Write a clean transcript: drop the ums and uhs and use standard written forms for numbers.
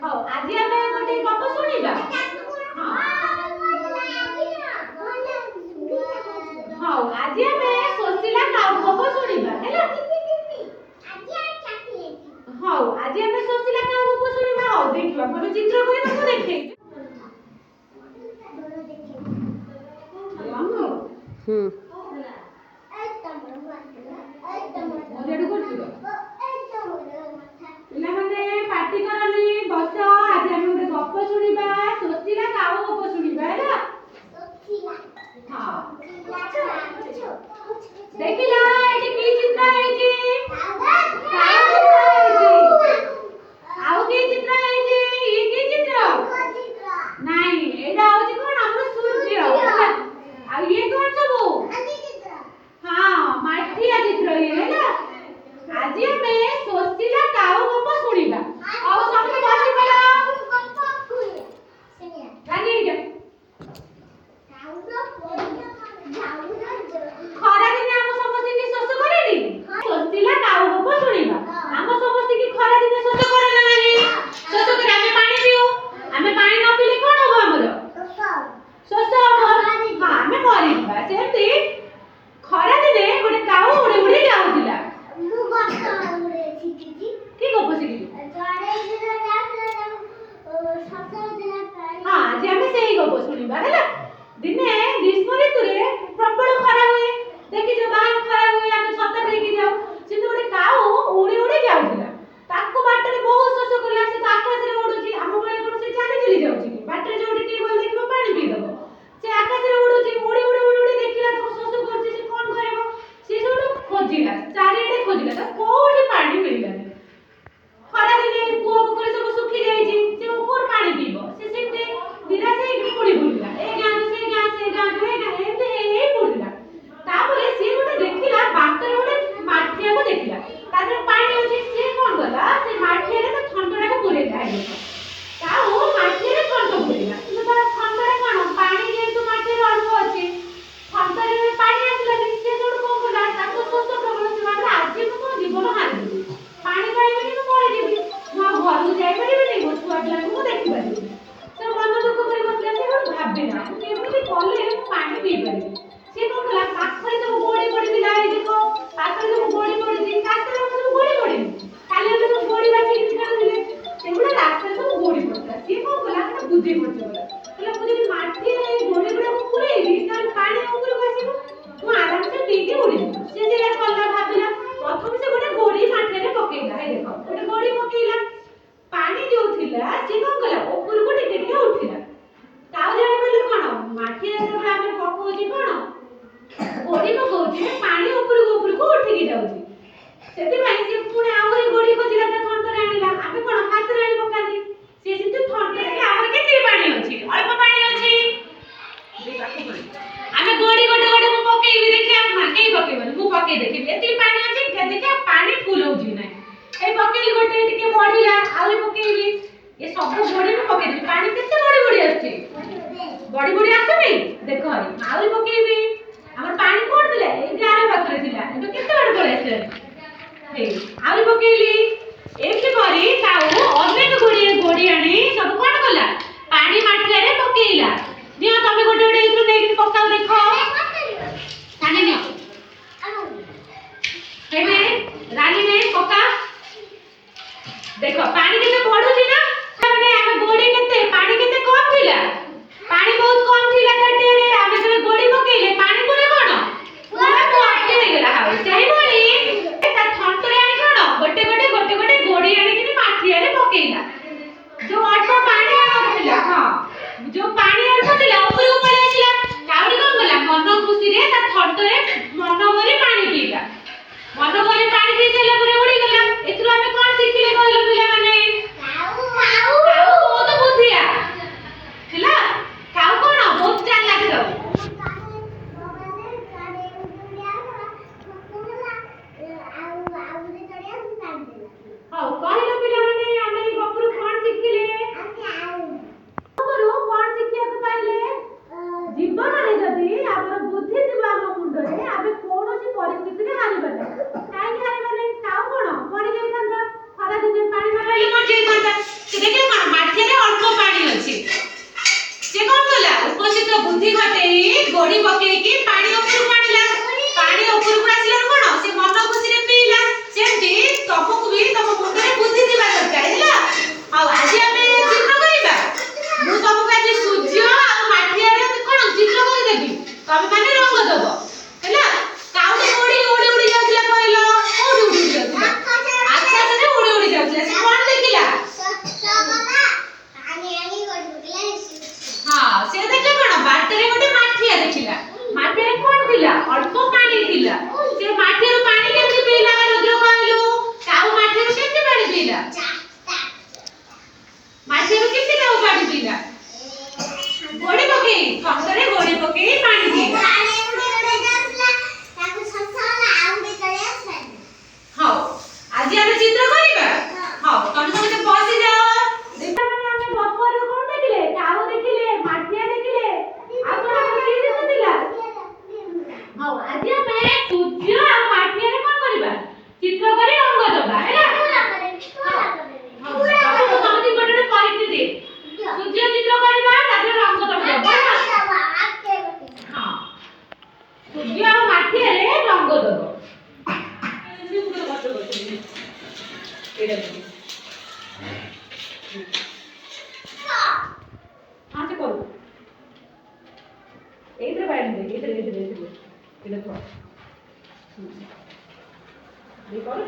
ହଉ ଆଜି ଆମେ ଗୋଟେ ଗପ ଶୁଣିବା। ହଉ ଆଜି ଆମେ ସୋସିଲା କାଉ ଗପ ଶୁଣିବା ହେଲା। ହଉ ଆଜି ଆମେ ସୋସିଲା କାଉ ଗପ ଶୁଣିବା। ହଉ ଦେଖିବା ଭଲ ଚିତ୍ର କରି ତମକୁ ଦେଖେଇବି। ପିଲାମାନେ ପାଟି କରନି, ବସ। ଆଜି ଆମେ ଗୋଟେ ଗପ ଶୁଣିବା, ସୋସିଲା କାଉ ଗପ ଶୁଣିବା ହେଲା। ଦେଖିଲ ଏଠି କି ଚିତ୍ର ହେଇଛି? ଆଉ କି ଚିତ୍ର ହେଇଛି? ଇଏ କି ଚିତ୍ର? ନାଇଁ ଏଇଟା ହଉଛି କଣ ଆମର ସୂର୍ଯ୍ୟ ହେଲା। ଆଉ ଇଏ କଣ ସବୁ? ହଁ ମାଠିଆ ଚିତ୍ର ଇଏ ହେଲା। ଆଜି ଆମେ ସୋସିଲା କାଉ ଗପ ଶୁଣିବା। ଆଉ ସମସ୍ତେ ବସି ପଡ। ଖରା ଦିନେ ଆମ ସମସ୍ତଙ୍କୁ ଶୋଷ କରେନି? ସୋସିଲା କାଉ ଗପ ଶୁଣିବା। ଆମ ସମସ୍ତଙ୍କୁ ଖରା ଦିନେ ଶୋଷ କରେ ନା ନାହିଁ? ଶୋଷ କରେ। ଆମେ ପାଣି ପିଉ। ଆମେ ପାଣି ନ ପିଇଲେ କଣ ହବ ଆମର? ଶୋଷ ହବ। ହଁ ଆମେ ମରିଯିବା। ସେମିତି ଖରା ଦିନେ ଗୋଟେ କାଉ ଉଡି ଉଡି ଯାଉଥିଲା। କି ଗପ ଶିଖିଛୁ? ହଁ ଆଜି ଆମେ ସେଇ ଗପ ଶୁଣିବା ହେଲା। ଦିନେ ଗ୍ରୀଷ୍ମ ଋତୁରେ ପ୍ରବଳ ଖରା ହୁଏ। ଦେଖିଛ ବାହାରେ ଖରା ହୁଏ, ଆମେ ଛତା ନେଇକି ଯାଉ। କିନ୍ତୁ ଗୋଟେ କାଉ ଉଡି ଉଡି ଯାଉଥିଲା। ତାକୁ ବାଟରେ ବହୁତ ଶୋଷ କଲା। ସେ ତ ଆକାଶରେ ଉଡୁଛି। ଆମ ଭଳିଆ କଣ ସେ ଚାଲି ଚାଲି ଯାଉଛି କି? ବାଟରେ ଯୋଉଠି ଟ୍ୟୁବଲ ଦେଖିବ ପାଣି ପିଇଦବ। ସେ ଆକାଶରେ ଉଡୁଛି। ଉଡି ଉଡି ଉଡି ଉଡି ଦେଖିଲା ତାକୁ ଶୋଷ କରୁଛି। ସେ କଣ କରିବ? ସେ ସବୁଠୁ ଖୋଜିଲା, ଚାରିଆଡେ ଖୋଜିଲା, ତାକୁ କୋଉଠି ପାଣି ମିଳିଲାନି। ଖରା ଦିନେ କୂଅ ପୋଖରୀ ସବୁ ଶୁଖି ଯାଇଛି। ସେ କୋଉଠି ପାଣି ପିଇବ? ସେ ସେମିତି ନିରାଶ ହେଇକି ପୁଣି ବୁଲିଲା। ଏ ଗାଁରୁ ସେ ଗାଁ, ସେ ଗାଁରୁ ଏ ଗାଁ, ଏମିତି ହେଇ ବୁଲିଲା। ତାପରେ ସିଏ ଗୋଟେ ଦେଖିଲା, ବାଟରେ ଗୋଟେ ମାଠିଆକୁ ଦେଖିଲା। ତା ଦେହରେ ପାଣି ଅଛି। ସିଏ କଣ କଲା? ସେ ମାଠିଆରେ ତା ଥଣ୍ଟଟାକୁ ପୁରେଇଲା। କାଉ ମାଠିଆରେ ଥଣ୍ଟ ପୁରେଇଲା। କିନ୍ତୁ ତା ଥଣ୍ଟରେ କଣ? ପାଣି ଯେହେତୁ ମାଠିଆରେ ଅଳ୍ପ ଅଛି, ଥଣ୍ଟରେ ପାଣି ଆସିଲାନି। ସିଏ ସେଠୁ କଣ କଲା? ତାକୁ ଶୋଷ ପ୍ରବଳ। ସେ ଭାବିଲା ଆଜି ମୁଁ ମୋ ଜୀବନ ହାରିଦେବି। ପାଣି ପାଇବିନି, ମୁଁ ମରିଯିବି। ମୁଁ ଆଉ ଘରକୁ ଯାଇପାରିବିନି। ମୋ ଛୁଆ ପିଲାଙ୍କୁ ମୁଁ ଦେଖିପାରିବିନି। ସେ ମନ ଦୁଃଖ କରି ବସିଲା। ସେ କଣ ଭାବିଲା, ମୁଁ କେମିତି କଲେ ମୁଁ ପାଣି ପିଇପାରିବି? ସେ କଣ କଲା? ପାଖରେ ସବୁ ଗୋଡି ପଡିଥିଲା। ଏଇ ଦେଖ ପାଖରେ ସବୁ ଗୋଡି ପଡିଛି। ରାସ୍ତାରେ ସବୁ ଗୋଡି ପଡିନି? କାଲି ଆମେ ସବୁ ଗୋଡି ବାଛିକି ଖେଳୁଥିଲେ। ସେଗୁଡା ରାସ୍ତାରେ ସବୁ ଗୋଡି ପଡିଥିଲା। ସିଏ କଣ କଲା? ଗୋଟେ ବୁଦ୍ଧି ଖର୍ଚ୍ଚ କଲା। କହିଲା ମୁଁ ଯଦି ମାଠିରେ ଏଇ ଗୋଡି ଗୁଡାକୁ ପୁରେଇବି, ତାହେଲେ ପାଣି ଉପରକୁ ଆସିବ। ମୁଁ ଆରାମସେ ପିଇକି ଉଡିଯିବି। ସେ ସେଇଆ କଲା। ଭାବିଲା ପ୍ରଥମେ ସେ ଗୋଟେ ଗୋଡି ମାଠିରେ ପକେଇଲା। ଏଇ ଦେଖ ଗୋଟେ ଗୋଡି ପକେଇଲା। ପାଣି ଯୋଉ ଥିଲା ସେ କଣ କଲା? ଉପରକୁ ଟିକେ ଟିକେ ଉଠିଲା। କାଉ ଜାଣିପାରିଲେ କଣ? ମାଠିରେ ଯେତେବେଳେ ଆମେ ପକଉଛେ କଣ? ଗୋଡି ପକଉଛେ, ପାଣି ଉପରକୁ ଉପରକୁ ଉଠିକି ଯାଉଛି। ସେଥିପାଇଁ ସେ ପୁଣି ଆହୁରି ଗୋଡି ଖୋଜିଲା। ତା ଥଣ୍ଟରେ ଆଣିଲା। ଆମେ କଣ ହାତରେ ଆଣି ପକାନ୍ତି? ସେ କିନ୍ତୁ ଥଣ୍ଟରେ ଆମର କେତେ ପାଣି ଅଛି? ଅଳ୍ପ ପାଣି ଅଛି। ଆମେ ଗୋଡି ଗୋଟେ ଗୋଟେ ମୁଁ ପକେଇବି, ଦେଖିବା କେହି ପକେଇବନି। ମୁଁ ପକେଇ ଦେଖିବି ଏତିକି ପାଣି ଅଛି। ଦେଖିବା ପାଣି ଫୁଲ ହଉଛି କି ନାହିଁ। ଏଇ ପକେଇଲି ଗୋଟେ, ଟିକେ ବଢିଲା, ଆହୁରି ପକେଇବି। ଏ ସବୁ ଗୋଡି ମୁଁ ପକେଇଦେବି। ପାଣି କେତେ ବଢି ବଢି ଆସୁଛି? ବଢି ବଢି ଆସୁନି? ଦେଖ ଆହୁରି ପକେଇବି। ଆମର ପାଣି କୋଉଠି ଥିଲା? ଏଇ ଗାଁର ପାଖରେ ଥିଲା। ଏବେ କେତେ ବଡ ପଳେଇ ଆସିଲାଣି। ଆହୁରି ପକେଇଲି। ଏମିତି କରି କାଉ ଅନେକ ଗୁଡ଼ିଏ ଗୋଡି ଆଣି ସବୁ କଣ କଲା? ପାଣି ମାଠିଆରେ ପକେଇଲା। ନିଅ ତମେ ଗୋଟେ ଗୋଟେ ଏଇଥିରୁ ନେଇକି ପକାଉ ଦେଖ। ସାଙ୍ଗେ ନିଅ। ହେନେ ରାନୀ ନେ ପକା। ଦେଖ ପାଣି କେତେ ବଢୁଛି ନା? ଆମେ ଗୋଡି କେତେ ପାଣି କେତେ କମ ଥିଲା? ପାଣି ବହୁତ କମ ଥିଲା ତାଟିଆରେ। ଆମେ ଯେବେ ଗୋଡି ପକେଇଲେ ପାଣି ପୁରା କଣ? ପୁରା ଭର୍ତ୍ତି ହେଇଗଲା। ଆଉ ସେଇଭଳି ତା ଥଣ୍ଟରେ ଆଣି କଣ? ଗୋଟେ ଗୋଟେ ଗୋଡି ଆଣିକି ମାଠିଆରେ ପକେଇଲା। ଗୋଡି ପକେଇକି ପାଣି ଉପରକୁ ଆଣିଲା। ପାଣି ଉପରକୁ ଆସିଲାରୁ କଣ ସେ ମନ ଖୁସିରେ ପିଇଲା। ସେମିତି ତମକୁ ବି ତମ ମୁଣ୍ଡରେ ବୁଦ୍ଧି ଥିବା ଦରକାର ହେଲା। ଆଉ ଆଜି ଆମେ ଚିତ୍ର କରିବା। ମୁଁ ତମକୁ ଆଜି ସୂର୍ଯ୍ୟ ଆଉ ମାଠିଆରେ କଣ ଚିତ୍ର କରିଦେବି। ତମେ ମାନେ ରଙ୍ଗ ଦବ ହେଲା। କାଉଟେ ଉଡି ଉଡି ଉଡି ଯାଉଥିଲା କହିଲ, କୋଉଠି ଉଡି ଉଡି ଯାଉଥିଲା? ଆକାଶରେ ଉଡି ଉଡି ଯାଉଥିଲା। ସେ କଣ ଦେଖିଲା? ହଁ, ସେ ଦେଖିଲା କଣ ବାଟରେ ଗୋଟେ ମାଠିଆ ଦେଖିଲା। ମାଠିଆରେ କଣ ଥିଲା? ଅଳ୍ପ ପାଣି ଥିଲା। ସେ ମାଠିଆରୁ ପାଣି କେମିତି ପିଇଲା ରୁଦ୍ର କହିଲୁ? କାଉ ମାଠିଆରୁ କେମିତି ପାଣି ପିଇଲା? ମାଠିଆରୁ କେମିତି କାଉ ପାଣି ପିଇଲା? ଗୋଡି ପକେଇ, ଥଣ୍ଟରେ ଗୋଡି ପକେଇ ପାଣି ପିଇଲା। ହଉ, ଆଜି ଆମେ ଚିତ୍ର କରିବା। ହଉ, ତମେ ସମସ୍ତେ ବସି ଯାଅ। ଆମେ ଗପରୁ କଣ ଦେଖିଲେ? କାଉ ଦେଖିଲେ, ମାଠିଆ ଦେଖିଲେ। ଆଉ କଣ କିଏ ଦେଖୁଥିଲା? ହଉ, ଆଜି ଆମେ ସୂର୍ଯ୍ୟ ଆଉ ମାଠିଆରେ କଣ କରିବା? ଚିତ୍ର କରି ରଙ୍ଗ ଦବା ହେଲା। ହଉ, ମୁଁ ସମସ୍ତଙ୍କୁ ଗୋଟେ ଗୋଟେ କରିକି ଦିଏ। ସୂର୍ଯ୍ୟ ଚିତ୍ର କରିବା, ତାପରେ ରଙ୍ଗ ଦବା। ହଁ, ସୂର୍ଯ୍ୟ ଆଉ ମାଠିଆରେ ରଙ୍ଗ ଦବ। हाँ से करो इधर बैठ दे इधर इधर इधर इधर करो ये करो